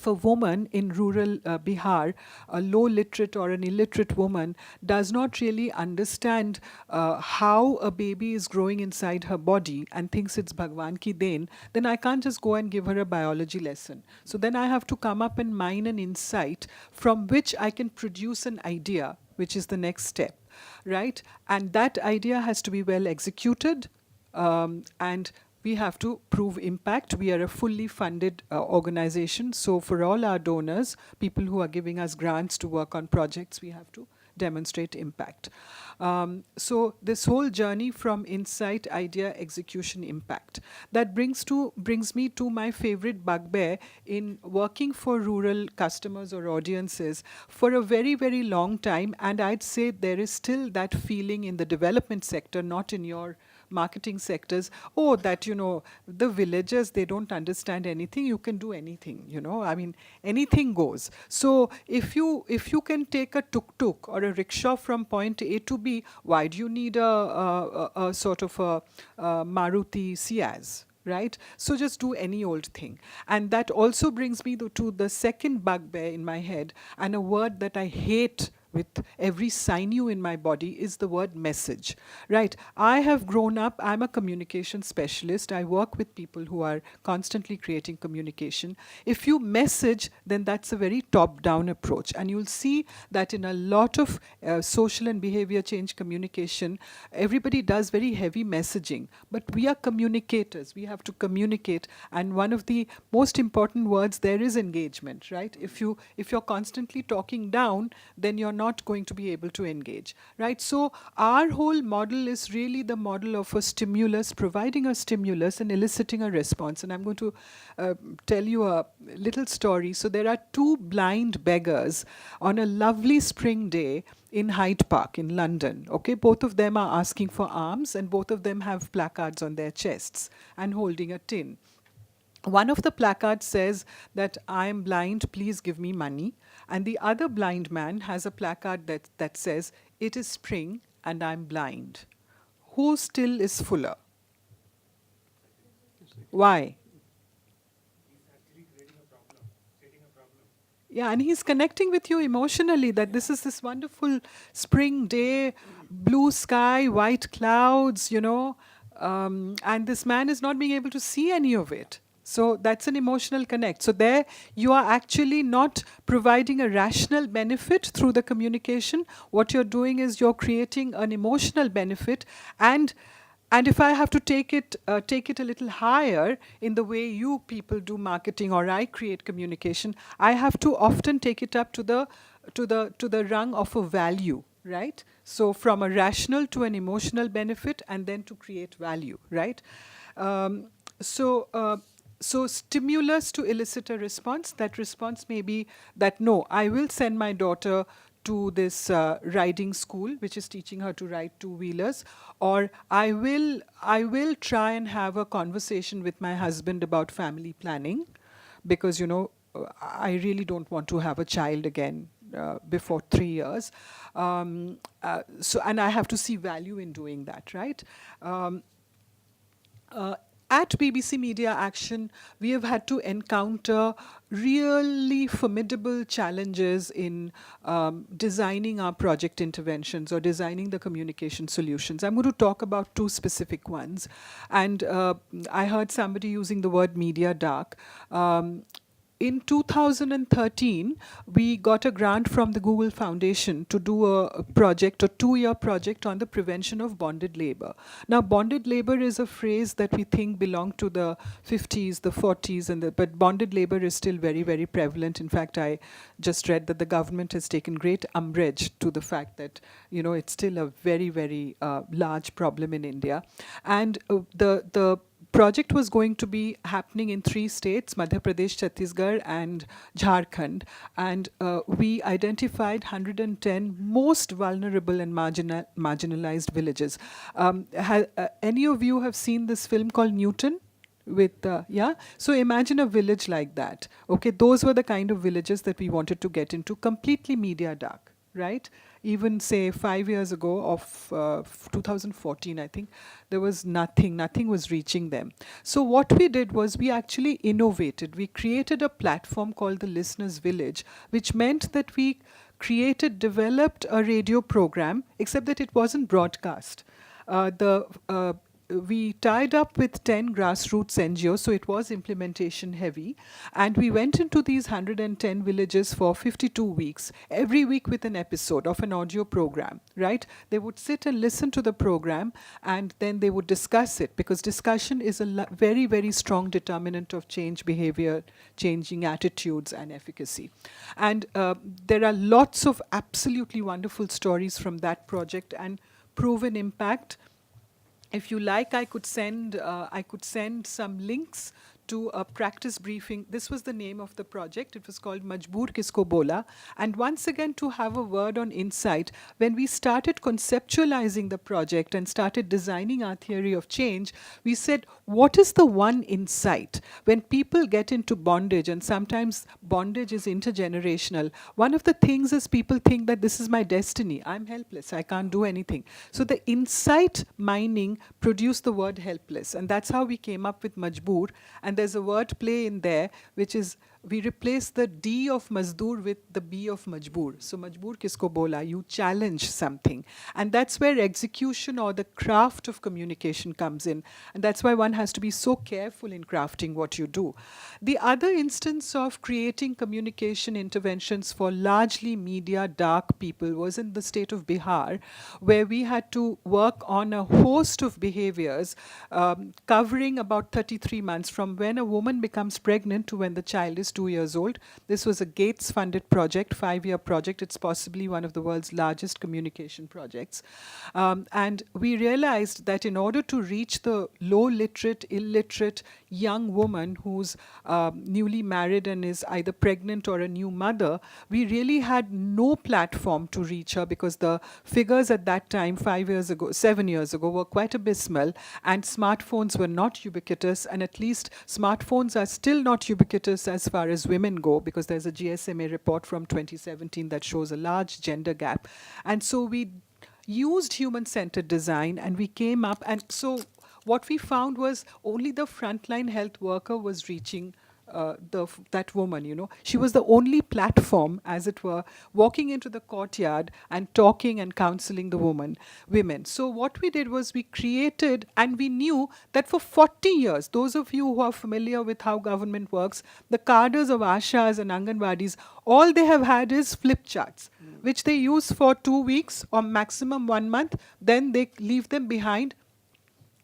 a woman in rural Bihar, a low literate or an illiterate woman, does not really understand how a baby is growing inside her body and thinks it's Bhagwan ki den, then I can't just go and give her a biology lesson. So then I have to come up and mine an insight from which I can produce an idea, which is the next step, right? And that idea has to be well executed, and we have to prove impact. We are a fully funded organization. So for all our donors, people who are giving us grants to work on projects, we have to demonstrate impact. So this whole journey from insight, idea, execution, impact. That brings me to my favorite bugbear in working for rural customers or audiences for a very, very long time. And I'd say there is still that feeling in the development sector, not in your marketing sectors, the villagers, they don't understand anything, you can do anything, I mean, anything goes. So if you can take a tuk-tuk or a rickshaw from point A to B, why do you need a sort of a Maruti Ciaz? right? So just do any old thing. And that also brings me to the second bugbear in my head, and a word that I hate with every sinew in my body is the word message, right? I have grown up, I'm a communication specialist. I work with people who are constantly creating communication. If you message, then that's a very top-down approach. And you'll see that in a lot of social and behavior change communication, everybody does very heavy messaging. But we are communicators. We have to communicate. And one of the most important words there is engagement, right? If you're constantly talking down, then you're not going to be able to engage, right? So our whole model is really the model of a stimulus, providing a stimulus and eliciting a response. And I'm going to tell you a little story. So there are two blind beggars on a lovely spring day in Hyde Park in London. Okay, both of them are asking for alms, and both of them have placards on their chests and holding a tin. One of the placards says that I am blind, please give me money. And the other blind man has a placard that says, it is spring and I'm blind. Who still is fuller? Why? Yeah, and he's connecting with you emotionally that this is this wonderful spring day, blue sky, white clouds, and this man is not being able to see any of it. So that's an emotional connect. So there you are actually not providing a rational benefit through the communication. What you're doing is you're creating an emotional benefit, and if I have to take it a little higher in the way you people do marketing or I create communication, I have to often take it up to the rung of a value, right? So from a rational to an emotional benefit, and then to create value, right? So stimulus to elicit a response. That response may be that, no, I will send my daughter to this riding school, which is teaching her to ride two-wheelers, or I will try and have a conversation with my husband about family planning, because I really don't want to have a child again before 3 years. And I have to see value in doing that, right? At BBC Media Action, we have had to encounter really formidable challenges in designing our project interventions or designing the communication solutions. I'm going to talk about two specific ones. And I heard somebody using the word media dark. In 2013, we got a grant from the Google Foundation to do a project, a 2-year project on the prevention of bonded labor. Now, bonded labor is a phrase that we think belonged to the 50s, the 40s, but bonded labor is still very, very prevalent. In fact, I just read that the government has taken great umbrage to the fact that, it's still a very, very large problem in India. And the project was going to be happening in 3 states, Madhya Pradesh, Chhattisgarh, and Jharkhand. And we identified 110 most vulnerable and marginalized villages. Any of you have seen this film called Newton? So imagine a village like that. Okay, those were the kind of villages that we wanted to get into, completely media dark, right? Even say 5 years ago of 2014, I think, there was nothing was reaching them. So what we did was we actually innovated. We created a platform called the Listener's Village, which meant that we developed a radio program, except that it wasn't broadcast. We tied up with 10 grassroots NGOs, so it was implementation heavy. And we went into these 110 villages for 52 weeks, every week with an episode of an audio program, right? They would sit and listen to the program, and then they would discuss it, because discussion is a very, very strong determinant of change behavior, changing attitudes, and efficacy. And there are lots of absolutely wonderful stories from that project and proven impact. If you like, I could send some links to a practice briefing. This was the name of the project. It was called Majboor Kisko Bola. And once again, to have a word on insight, when we started conceptualizing the project and started designing our theory of change, we said, what is the one insight? When people get into bondage, and sometimes bondage is intergenerational, one of the things is people think that this is my destiny. I'm helpless. I can't do anything. So the insight mining produced the word helpless. And that's how we came up with Majboor. And there's a word play in there, which is we replace the D of Mazdoor with the B of Majboor. So Majboor Kisko Bola, you challenge something. And that's where execution or the craft of communication comes in. And that's why one has to be so careful in crafting what you do. The other instance of creating communication interventions for largely media dark people was in the state of Bihar, where we had to work on a host of behaviors covering about 33 months from when a woman becomes pregnant to when the child is 2 years old. This was a Gates-funded project, 5-year project. It's possibly one of the world's largest communication projects. And we realized that in order to reach the low literate, illiterate young woman who's newly married and is either pregnant or a new mother, we really had no platform to reach her because the figures at that time, 7 years ago, were quite abysmal, and smartphones were not ubiquitous, and at least smartphones are still not ubiquitous as far as women go, because there's a GSMA report from 2017 that shows a large gender gap. And so we used human-centered design, and we came up, and so what we found was only the frontline health worker was reaching that woman, you know. She was the only platform, as it were, walking into the courtyard and talking and counseling the women. So what we did was we created, and we knew that for 40 years, those of you who are familiar with how government works, the cadres of Ashas and Anganwadis, all they have had is flip charts, which they use for 2 weeks or maximum 1 month, then they leave them behind.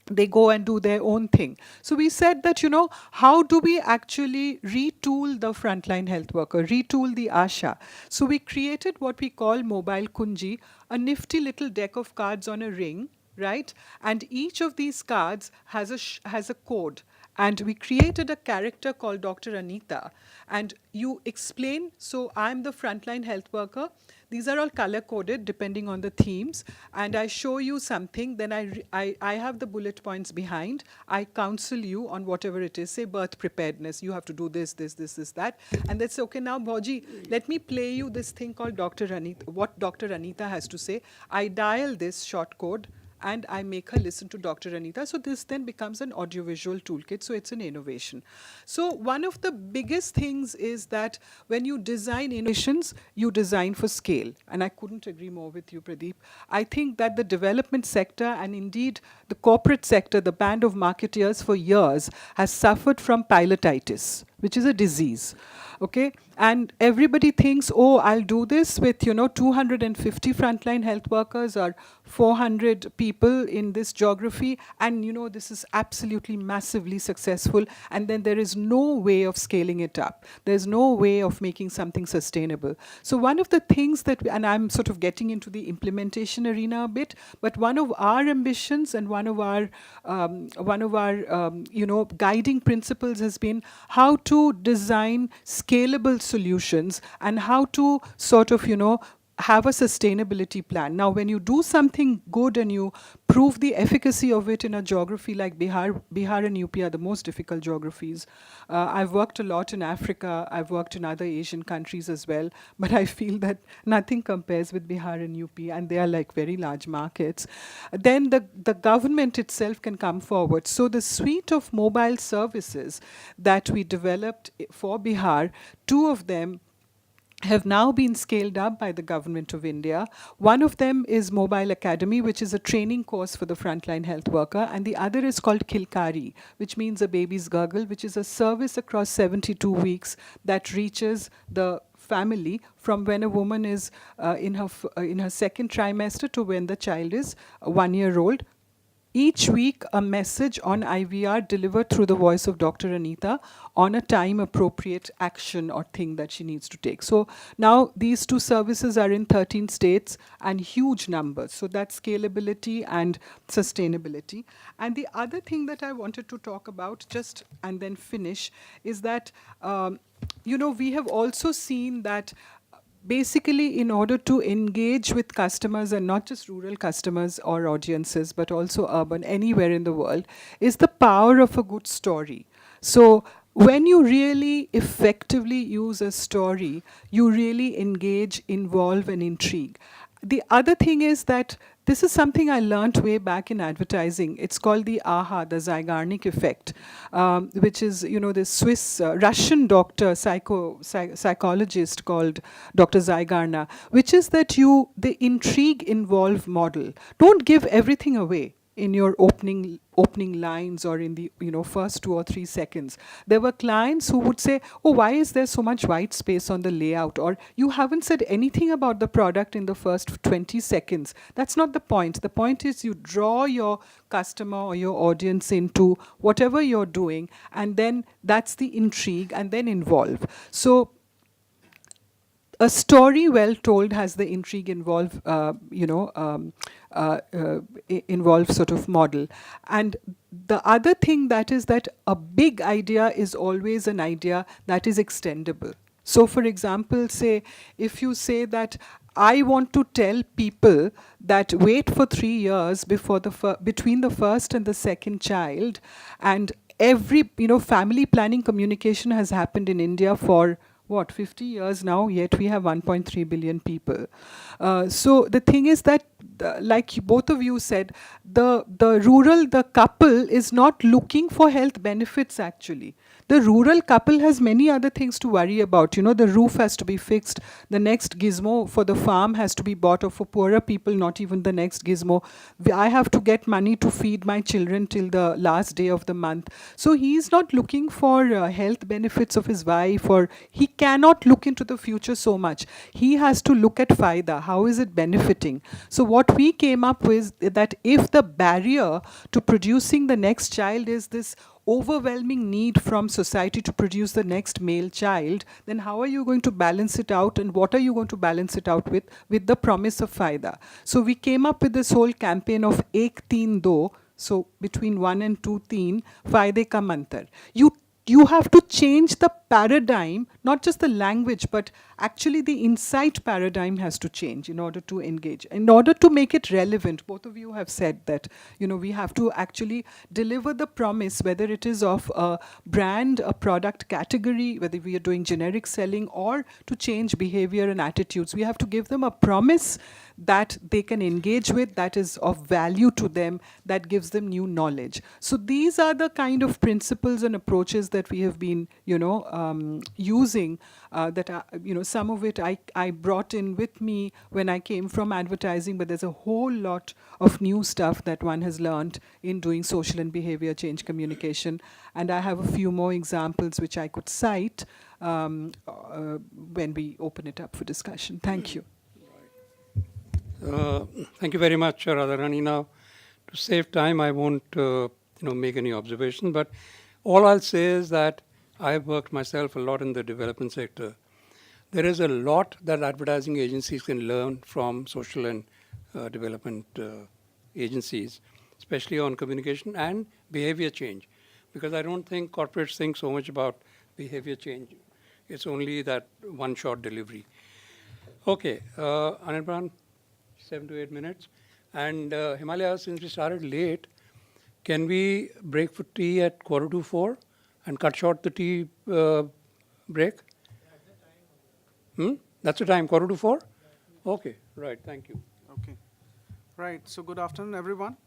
They go and do their own thing. So we said that, you know, how do we actually retool the frontline health worker, retool the ASHA? So we created what we call Mobile Kunji, a nifty little deck of cards on a ring, right? And each of these cards has a code. And we created a character called Dr. Anita. And you explain, so I'm the frontline health worker. These are all color-coded depending on the themes. And I show you something, then I have the bullet points behind. I counsel you on whatever it is, say birth preparedness. You have to do this, that. And that's okay, now, Bhoji, let me play you this thing called Dr. Anita, what Dr. Anita has to say. I dial this short code, and I make her listen to Dr. Anita. So this then becomes an audiovisual toolkit. So it's an innovation. So one of the biggest things is that when you design innovations, you design for scale. And I couldn't agree more with you, Pradeep. I think that the development sector, and indeed the corporate sector, the band of marketeers for years, has suffered from pilotitis, which is a disease. Okay, and everybody thinks, oh, I'll do this with, 250 frontline health workers or 400 people in this geography, and, this is absolutely massively successful, and then there is no way of scaling it up. There's no way of making something sustainable. So one of the things that, and I'm sort of getting into the implementation arena a bit, but one of our ambitions and one of our guiding principles has been how to design scalable solutions and how to sort of, have a sustainability plan. Now, when you do something good and you prove the efficacy of it in a geography like Bihar and UP are the most difficult geographies. I've worked a lot in Africa. I've worked in other Asian countries as well. But I feel that nothing compares with Bihar and UP, and they are like very large markets. Then the government itself can come forward. So the suite of mobile services that we developed for Bihar, 2 of them have now been scaled up by the government of India. One of them is Mobile Academy, which is a training course for the frontline health worker, and the other is called Kilkari, which means a baby's gurgle, which is a service across 72 weeks that reaches the family from when a woman is in her second trimester to when the child is 1 year old. each week a message on IVR delivered through the voice of Dr. Anita on a time appropriate action or thing that she needs to take. So now these two services are in 13 states and huge numbers. So that's scalability and sustainability. And the other thing that I wanted to talk about, just and then finish, is that we have also seen that basically, in order to engage with customers, and not just rural customers or audiences, but also urban, anywhere in the world, is the power of a good story. So when you really effectively use a story, you really engage, involve, and intrigue. The other thing is that this is something I learned way back in advertising. It's called the AHA, the Zygarnik effect, which is, this Swiss, Russian doctor, psychologist called Dr. Zygarna, which is that the intrigue involve model. Don't give everything away in your opening lines or in the first 2 or 3 seconds. There were clients who would say, oh, why is there so much white space on the layout? Or you haven't said anything about the product in the first 20 seconds. That's not the point. The point is you draw your customer or your audience into whatever you're doing, and then that's the intrigue, and then involve. So a story well told has the intrigue involve sort of model. And the other thing that is that a big idea is always an idea that is extendable. So for example, say if you say that I want to tell people that wait for 3 years before between the first and the second child, and every family planning communication has happened in India for 50 years now, yet we have 1.3 billion people. So the thing is that, like both of you said, the couple is not looking for health benefits actually. The rural couple has many other things to worry about. The roof has to be fixed, the next gizmo for the farm has to be bought, or for poorer people, not even the next gizmo. I have to get money to feed my children till the last day of the month. So he's not looking for health benefits of his wife, or he cannot look into the future so much. He has to look at Faida. How is it benefiting? So what we came up with, that if the barrier to producing the next child is this overwhelming need from society to produce the next male child, then how are you going to balance it out, and what are you going to balance it out with the promise of Faida? So we came up with this whole campaign of Ek Teen Do, so between 1 and 2 teen, Faide ka mantar. You have to change the paradigm, not just the language, but actually the insight paradigm has to change in order to engage, in order to make it relevant. Both of you have said that, we have to actually deliver the promise, whether it is of a brand, a product category, whether we are doing generic selling, or to change behavior and attitudes. We have to give them a promise that they can engage with, that is of value to them, that gives them new knowledge. So these are the kind of principles and approaches that we have been, using, that are, some of it I brought in with me when I came from advertising, but there's a whole lot of new stuff that one has learned in doing social and behavior change communication. And I have a few more examples which I could cite when we open it up for discussion. Thank you. Thank you very much, Radharani. Now, to save time, I won't make any observation, but all I'll say is that I've worked myself a lot in the development sector. There is a lot that advertising agencies can learn from social and development agencies, especially on communication and behavior change, because I don't think corporates think so much about behavior change. It's only that one-shot delivery. Okay, Anirban, 7 to 8 minutes. And Himalaya, since we started late, can we break for tea at 3:45 and cut short the tea break? That's the time, 3:45? Okay, right, thank you. Okay. Right, so good afternoon, everyone.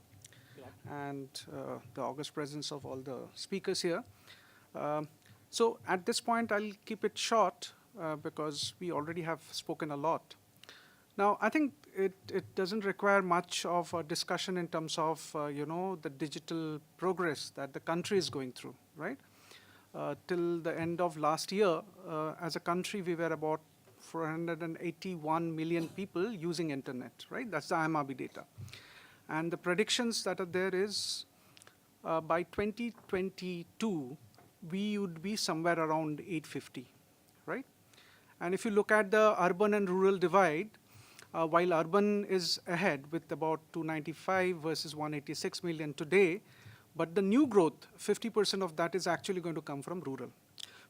And the august presence of all the speakers here. So at this point, I'll keep it short because we already have spoken a lot. Now, I think it doesn't require much of a discussion in terms of, the digital progress that the country is going through, right? Till the end of last year, as a country, we were about 481 million people using internet, right? That's the IMRB data. And the predictions that are there is by 2022, we would be somewhere around 850, right? And if you look at the urban and rural divide, while urban is ahead with about 295 versus 186 million today, but the new growth, 50% of that is actually going to come from rural,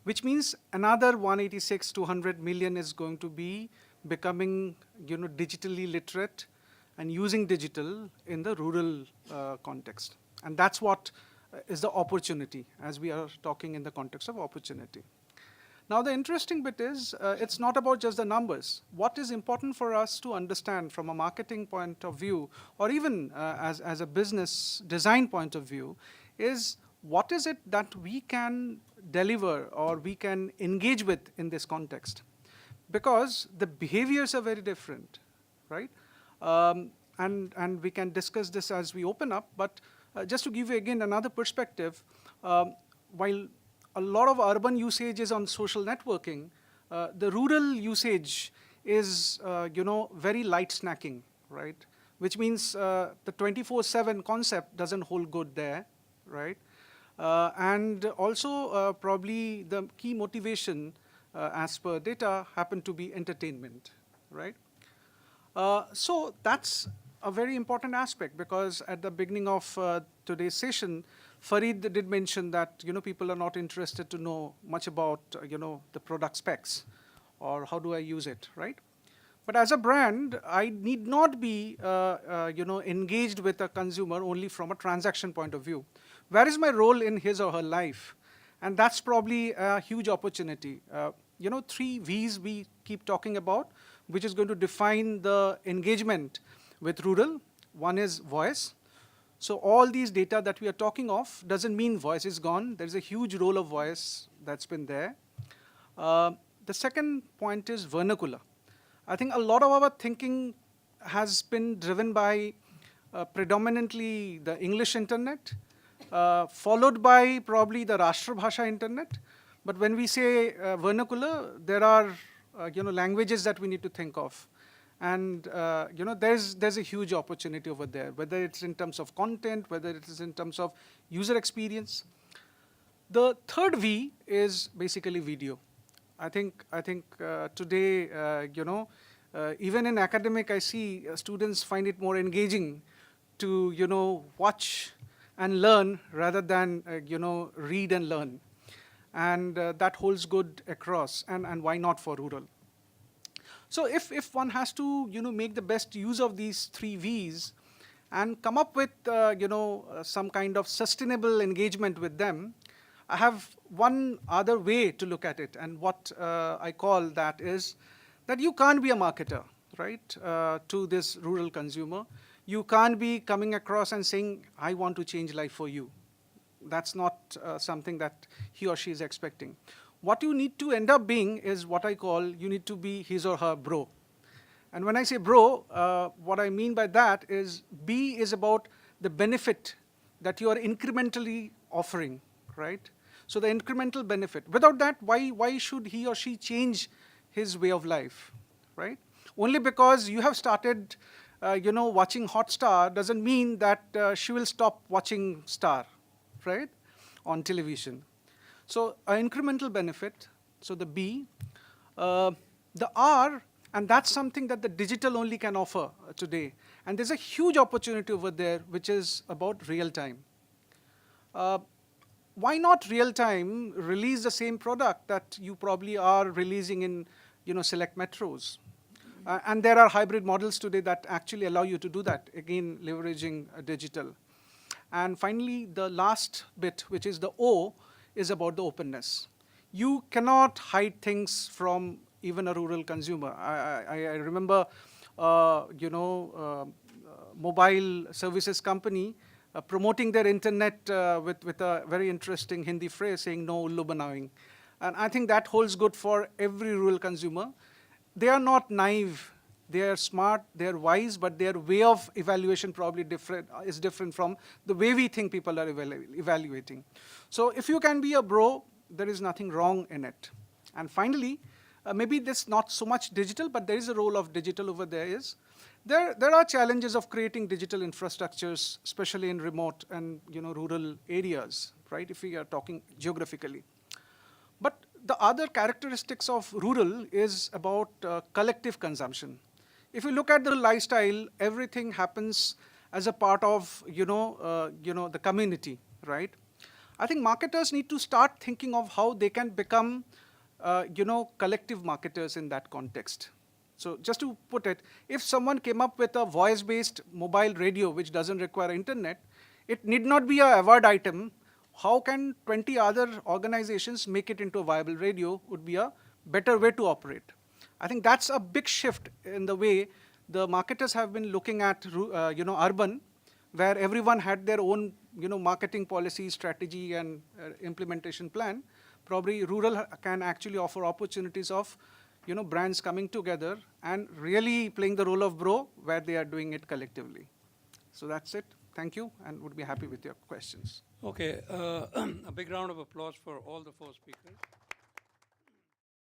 which means another 186, 200 million is going to be becoming, digitally literate and using digital in the rural context. And that's what is the opportunity, as we are talking in the context of opportunity. Now, the interesting bit is, it's not about just the numbers. What is important for us to understand from a marketing point of view, or even as a business design point of view, is what is it that we can deliver or we can engage with in this context? Because the behaviors are very different, right? And we can discuss this as we open up, but just to give you again another perspective, while a lot of urban usage is on social networking, the rural usage is, very light snacking, right? Which means the 24/7 concept doesn't hold good there, right? And also probably the key motivation as per data happen to be entertainment, right? So that's a very important aspect, because at the beginning of today's session, Farid did mention that people are not interested to know much about the product specs or how do I use it, right? But as a brand, I need not be engaged with a consumer only from a transaction point of view. Where is my role in his or her life? And that's probably a huge opportunity. 3 V's we keep talking about, which is going to define the engagement with rural. One is voice. So all these data that we are talking of doesn't mean voice is gone. There's a huge role of voice that's been there. The second point is vernacular. I think a lot of our thinking has been driven by predominantly the English internet, followed by probably the Rashtra Bhasha internet. But when we say vernacular, there are languages that we need to think of. And there's a huge opportunity over there, whether it's in terms of content, whether it is in terms of user experience. The third V is basically video. I think today, even in academic, I see students find it more engaging to watch and learn rather than read and learn, and that holds good across. And why not for rural? So if one has to make the best use of these 3 V's and come up with some kind of sustainable engagement with them, I have one other way to look at it, and what I call that is that you can't be a marketer, right, to this rural consumer. You can't be coming across and saying, I want to change life for you. That's not something that he or she is expecting. What you need to end up being is what I call, you need to be his or her bro. And when I say bro, what I mean by that is B is about the benefit that you are incrementally offering, right? So the incremental benefit. Without that, why should he or she change his way of life, right? Only because you have started watching Hotstar doesn't mean that she will stop watching Star, right, on television. So an incremental benefit, so the B. The R, and that's something that the digital only can offer today. And there's a huge opportunity over there, which is about real time. Why not real time release the same product that you probably are releasing in select metros? And there are hybrid models today that actually allow you to do that, again, leveraging digital. And finally, the last bit, which is the O, is about the openness. You cannot hide things from even a rural consumer. I remember, mobile services company promoting their internet with a very interesting Hindi phrase saying, no ullu banawing. And I think that holds good for every rural consumer. They are not naive. They are smart, they are wise, but their way of evaluation probably is different from the way we think people are evaluating. So if you can be a bro, there is nothing wrong in it. And finally, maybe this not so much digital, but there is a role of digital over there, is There are challenges of creating digital infrastructures, especially in remote and rural areas, right? If we are talking geographically. But the other characteristics of rural is about collective consumption. If you look at the lifestyle, everything happens as a part of the community, right? I think marketers need to start thinking of how they can become collective marketers in that context. So just to put it, if someone came up with a voice-based mobile radio which doesn't require internet, it need not be a award item. How can 20 other organizations make it into a viable radio would be a better way to operate. I think that's a big shift in the way the marketers have been looking at urban, where everyone had their own marketing policy, strategy, and implementation plan. Probably rural can actually offer opportunities of brands coming together and really playing the role of bro where they are doing it collectively. So that's it. Thank you, and would be happy with your questions. Okay, a big round of applause for all the 4 speakers.